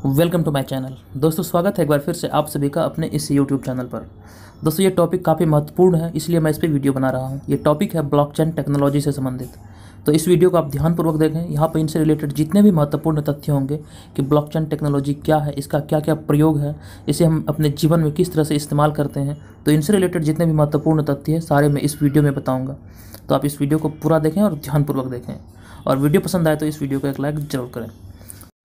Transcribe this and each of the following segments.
Welcome to my channel. दोस्तों स्वागत है एक बार फिर से आप सभी का अपने इस यूट्यूब चैनल पर। दोस्तों ये टॉपिक काफ़ी महत्वपूर्ण है, इसलिए मैं इस पर वीडियो बना रहा हूँ। ये टॉपिक है ब्लॉकचेन टेक्नोलॉजी से संबंधित। तो इस वीडियो को आप ध्यानपूर्वक देखें। यहाँ पर इनसे रिलेटेड जितने भी महत्वपूर्ण तथ्य होंगे कि ब्लॉकचेन टेक्नोलॉजी क्या है, इसका क्या क्या प्रयोग है, इसे हम अपने जीवन में किस तरह से इस्तेमाल करते हैं, तो इनसे रिलेटेड जितने भी महत्वपूर्ण तथ्य हैं सारे मैं इस वीडियो में बताऊँगा। तो आप इस वीडियो को पूरा देखें और ध्यानपूर्वक देखें, और वीडियो पसंद आए तो इस वीडियो को एक लाइक जरूर करें।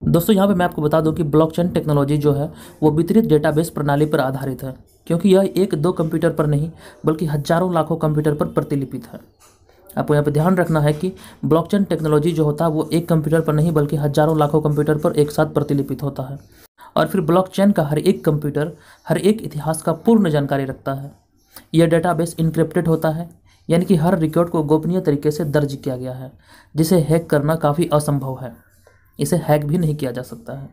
दोस्तों यहाँ पे मैं आपको बता दूं कि ब्लॉकचेन टेक्नोलॉजी जो है वो वितरित डेटाबेस प्रणाली पर आधारित है, क्योंकि यह एक दो कंप्यूटर पर नहीं बल्कि हजारों लाखों कंप्यूटर पर प्रतिलिपित है। आपको यहाँ पे ध्यान रखना है कि ब्लॉकचेन टेक्नोलॉजी जो होता है वो एक कंप्यूटर पर नहीं बल्कि हजारों लाखों कंप्यूटर पर एक साथ प्रतिलिपित होता है। और फिर ब्लॉकचेन का हर एक कंप्यूटर हर एक इतिहास का पूर्ण जानकारी रखता है। यह डेटाबेस इनक्रिप्टेड होता है, यानी कि हर रिकॉर्ड को गोपनीय तरीके से दर्ज किया गया है, जिसे हैक करना काफ़ी असंभव है। इसे हैक भी नहीं किया जा सकता है।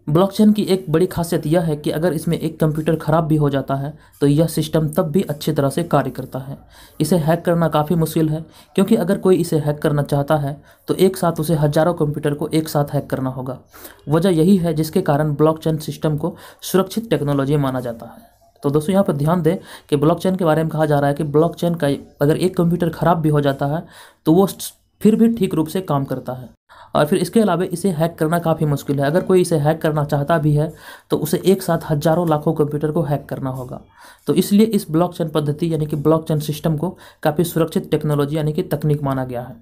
ब्लॉकचेन की एक बड़ी खासियत यह है कि अगर इसमें एक कंप्यूटर खराब भी हो जाता है तो यह सिस्टम तब भी अच्छी तरह से कार्य करता है। इसे हैक करना काफ़ी मुश्किल है, क्योंकि अगर कोई इसे हैक करना चाहता है तो एक साथ उसे हजारों कंप्यूटर को एक साथ हैक करना होगा। वजह यही है जिसके कारण ब्लॉकचेन सिस्टम को सुरक्षित टेक्नोलॉजी माना जाता है। तो दोस्तों यहाँ पर ध्यान दें कि ब्लॉकचेन के बारे में कहा जा रहा है कि ब्लॉकचेन का अगर एक कंप्यूटर खराब भी हो जाता है तो वो फिर भी ठीक रूप से काम करता है। और फिर इसके अलावा इसे हैक करना काफ़ी मुश्किल है। अगर कोई इसे हैक करना चाहता भी है तो उसे एक साथ हजारों लाखों कंप्यूटर को हैक करना होगा। तो इसलिए इस ब्लॉकचेन पद्धति यानी कि ब्लॉकचेन सिस्टम को काफ़ी सुरक्षित टेक्नोलॉजी यानी कि तकनीक माना गया है।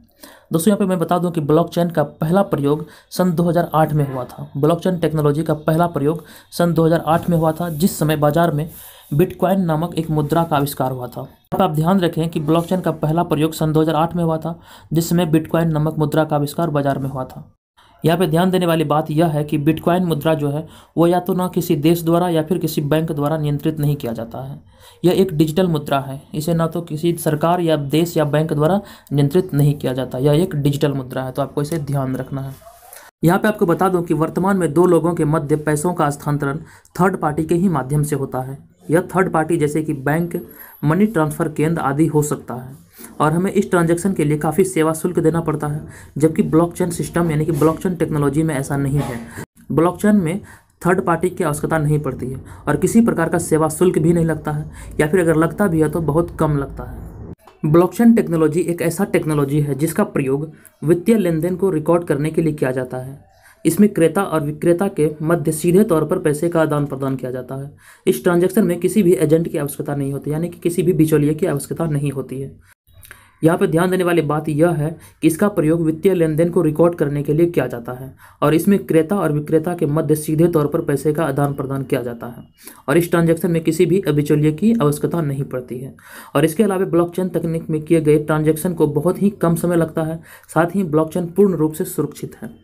दोस्तों यहाँ पे मैं बता दूं कि ब्लॉकचेन का पहला प्रयोग सन 2008 में हुआ था। ब्लॉकचेन टेक्नोलॉजी का पहला प्रयोग सन 2008 में हुआ था, जिस समय बाजार में बिटकॉइन नामक एक मुद्रा का आविष्कार हुआ था। आप ध्यान रखें कि ब्लॉकचेन का पहला प्रयोग सन 2008 में हुआ था, जिसमें बिटकॉइन नामक मुद्रा का आविष्कार बाजार में हुआ था। यहाँ पे ध्यान देने वाली बात यह है कि बिटकॉइन मुद्रा जो है वो या तो ना किसी देश द्वारा या फिर किसी बैंक द्वारा नियंत्रित नहीं किया जाता है। यह एक डिजिटल मुद्रा है। इसे ना तो किसी सरकार या देश या बैंक द्वारा नियंत्रित नहीं किया जाता। यह एक डिजिटल मुद्रा है, तो आपको इसे ध्यान रखना है। यहाँ पे आपको बता दूं कि वर्तमान में दो लोगों के मध्य पैसों का हस्तांतरण थर्ड पार्टी के ही माध्यम से होता है। यह थर्ड पार्टी जैसे कि बैंक, मनी ट्रांसफ़र केंद्र आदि हो सकता है, और हमें इस ट्रांजैक्शन के लिए काफ़ी सेवा शुल्क देना पड़ता है, जबकि ब्लॉकचेन सिस्टम यानी कि ब्लॉकचेन टेक्नोलॉजी में ऐसा नहीं है। ब्लॉकचेन में थर्ड पार्टी की आवश्यकता नहीं पड़ती है और किसी प्रकार का सेवा शुल्क भी नहीं लगता है, या फिर अगर लगता भी है तो बहुत कम लगता है। ब्लॉकचेन टेक्नोलॉजी एक ऐसा टेक्नोलॉजी है जिसका प्रयोग वित्तीय लेनदेन को रिकॉर्ड करने के लिए किया जाता है। इसमें क्रेता और विक्रेता के मध्य सीधे तौर पर पैसे का आदान प्रदान किया जाता है। इस ट्रांजैक्शन में किसी भी एजेंट की आवश्यकता नहीं होती, यानी कि किसी भी बिचौलिए की आवश्यकता नहीं होती है। यहाँ पर ध्यान देने वाली बात यह है कि इसका प्रयोग वित्तीय लेनदेन को रिकॉर्ड करने के लिए किया जाता है, और इसमें क्रेता और विक्रेता के मध्य सीधे तौर पर पैसे का आदान प्रदान किया जाता है, और इस ट्रांजैक्शन में किसी भी बिचौलिए की आवश्यकता नहीं पड़ती है। और इसके अलावा ब्लॉकचेन तकनीक में किए गए ट्रांजैक्शन को बहुत ही कम समय लगता है। साथ ही ब्लॉकचेन पूर्ण रूप से सुरक्षित है।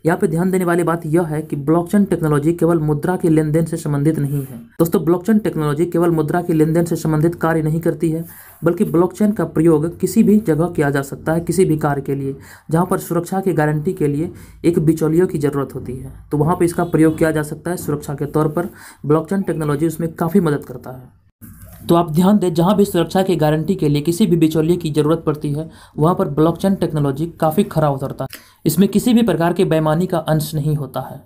यहाँ पे ध्यान देने वाली बात यह है कि ब्लॉकचेन टेक्नोलॉजी केवल मुद्रा के लेन देन से संबंधित नहीं है। दोस्तों ब्लॉकचेन टेक्नोलॉजी केवल मुद्रा के लेन देन से संबंधित कार्य नहीं करती है, बल्कि ब्लॉकचेन का प्रयोग किसी भी जगह किया जा सकता है, किसी भी कार्य के लिए जहाँ पर सुरक्षा की गारंटी के लिए एक बिचौलियों की ज़रूरत होती है, तो वहाँ पर इसका प्रयोग किया जा सकता है। सुरक्षा के तौर पर ब्लॉकचेन टेक्नोलॉजी उसमें काफ़ी मदद करता है। तो आप ध्यान दें, जहाँ भी सुरक्षा की गारंटी के लिए किसी भी बिचौलिए की ज़रूरत पड़ती है वहाँ पर ब्लॉकचेन टेक्नोलॉजी काफ़ी खरा उतरता है। इसमें किसी भी प्रकार के बेईमानी का अंश नहीं होता है।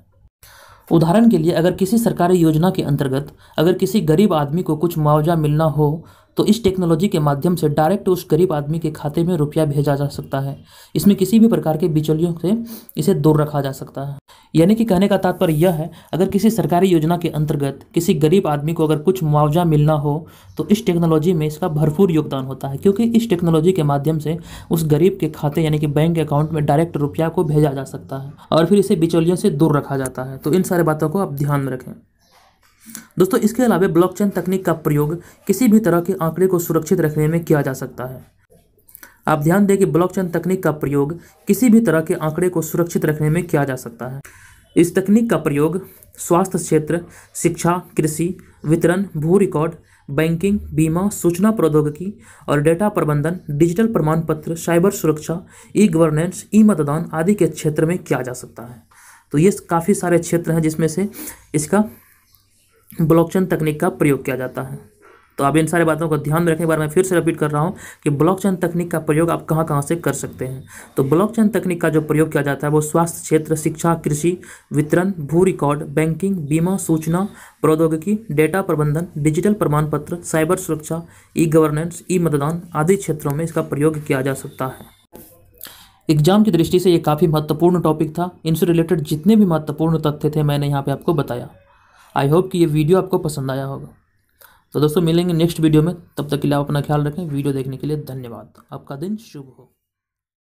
उदाहरण के लिए अगर किसी सरकारी योजना के अंतर्गत अगर किसी गरीब आदमी को कुछ मुआवजा मिलना हो तो इस टेक्नोलॉजी के माध्यम से डायरेक्ट उस गरीब आदमी के खाते में रुपया भेजा जा सकता है। इसमें किसी भी प्रकार के बिचौलियों से इसे दूर रखा जा सकता है। यानी कि कहने का तात्पर्य यह है, अगर किसी सरकारी योजना के अंतर्गत किसी गरीब आदमी को अगर कुछ मुआवजा मिलना हो तो इस टेक्नोलॉजी में इसका भरपूर योगदान होता है, क्योंकि इस टेक्नोलॉजी के माध्यम से उस गरीब के खाते यानी कि बैंक अकाउंट में डायरेक्ट रुपया को भेजा जा सकता है, और फिर इसे बिचौलियों से दूर रखा जाता है। तो इन सारी बातों को आप ध्यान में रखें। दोस्तों इसके अलावा ब्लॉकचेन तकनीक का प्रयोग किसी भी तरह के आंकड़े को सुरक्षित रखने में किया जा सकता है। आप ध्यान दें कि ब्लॉकचेन तकनीक का प्रयोग किसी भी तरह के आंकड़े को सुरक्षित रखने में किया जा सकता है। इस तकनीक का प्रयोग स्वास्थ्य क्षेत्र, शिक्षा, कृषि, वितरण, भू रिकॉर्ड, बैंकिंग, बीमा, सूचना प्रौद्योगिकी और डेटा प्रबंधन, डिजिटल प्रमाण पत्र, साइबर सुरक्षा, ई गवर्नेंस, ई मतदान आदि के क्षेत्र में किया जा सकता है। तो ये काफ़ी सारे क्षेत्र हैं जिसमें से इसका ब्लॉकचेन तकनीक का प्रयोग किया जाता है। तो आप इन सारी बातों का ध्यान में रखें। एक बार मैं फिर से रिपीट कर रहा हूँ कि ब्लॉकचेन तकनीक का प्रयोग आप कहाँ कहाँ से कर सकते हैं। तो ब्लॉकचेन तकनीक का जो प्रयोग किया जाता है वो स्वास्थ्य क्षेत्र, शिक्षा, कृषि, वितरण, भू रिकॉर्ड, बैंकिंग, बीमा, सूचना प्रौद्योगिकी, डेटा प्रबंधन, डिजिटल प्रमाण पत्र, साइबर सुरक्षा, ई गवर्नेंस, ई मतदान आदि क्षेत्रों में इसका प्रयोग किया जा सकता है। एग्जाम की दृष्टि से ये काफ़ी महत्वपूर्ण टॉपिक था। इनसे रिलेटेड जितने भी महत्वपूर्ण तथ्य थे मैंने यहाँ पे आपको बताया। आई होप कि ये वीडियो आपको पसंद आया होगा। तो दोस्तों मिलेंगे नेक्स्ट वीडियो में, तब तक के लिए आप अपना ख्याल रखें। वीडियो देखने के लिए धन्यवाद। आपका दिन शुभ हो।